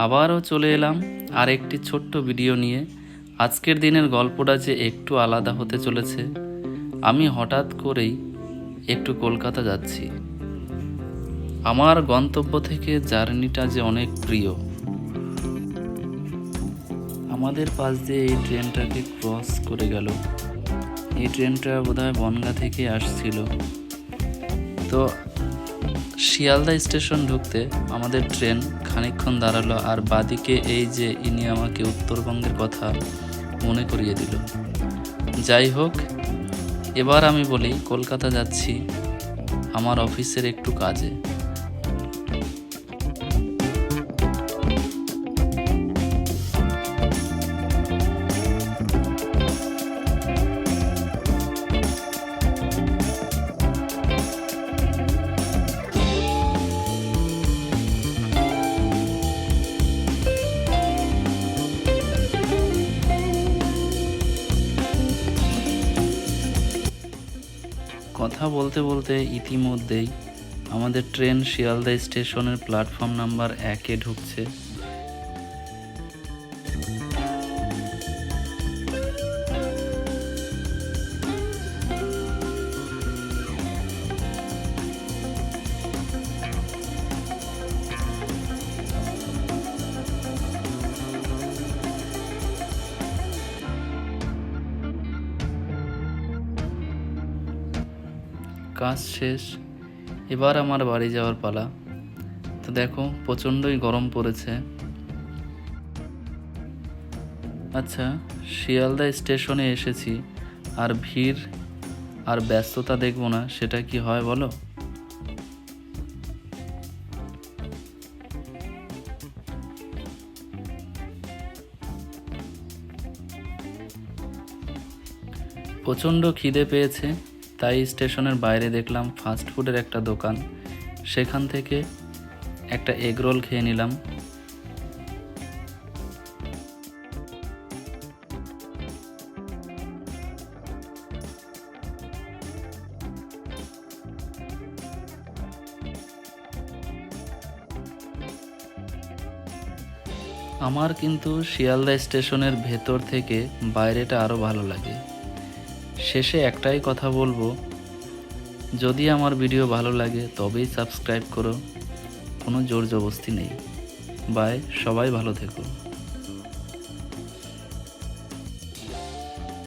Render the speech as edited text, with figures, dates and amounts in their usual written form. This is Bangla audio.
আবারও চলে এলাম আর একটি ছোট্ট ভিডিও নিয়ে। আজকের দিনের গল্পটা যে একটু আলাদা হতে চলেছে। আমি হঠাৎ করেই একটু কলকাতা যাচ্ছি। আমার গন্তব্য থেকে জার্নিটা যে অনেক প্রিয়। আমাদের পাশ দিয়ে এই ট্রেনটাকে ক্রস করে গেল। এই ট্রেনটা বোধহয় বনগাঁ থেকে আসছিল। তো শিয়ালদা স্টেশন ঢুকতে আমাদের ট্রেন খানিকক্ষণ দাঁড়ালো, আর বাদিকে এই যে ইনি আমাকে উত্তরবঙ্গের কথা মনে করিয়ে দিল। যাই হোক, এবার আমি বলি কলকাতা যাচ্ছি আমার অফিসের একটু কাজে। কথা বলতে বলতে ইতিমধ্যেই আমাদের ট্রেন শিয়ালদা স্টেশনের প্ল্যাটফর্ম নাম্বার 1-এ ঢুকছে। কাজ শেষ, এবার আমার বাড়ি যাওয়ার পালা। তো দেখো, প্রচণ্ডই গরম পড়েছে। আচ্ছা, শিয়ালদা স্টেশনে এসেছি, আর ভিড় আর ব্যস্ততা দেখবো না, সেটা কি হয় বলো? প্রচণ্ড খিদে পেয়েছে, তাই স্টেশনের বাইরে দেখলাম ফাস্ট ফুডের একটা দোকান। সেখান থেকে একটা এগ রোল খেয়ে নিলাম। আমার কিন্তু শিয়ালদা স্টেশনের ভেতর থেকে বাইরেটা আরও ভালো লাগে। শেষে একটাই কথা বলবো, যদি আমার ভিডিও ভালো লাগে তবেই সাবস্ক্রাইব করো, কোনো জোর জবরদস্তি নেই। বাই, সবাই ভালো থেকো।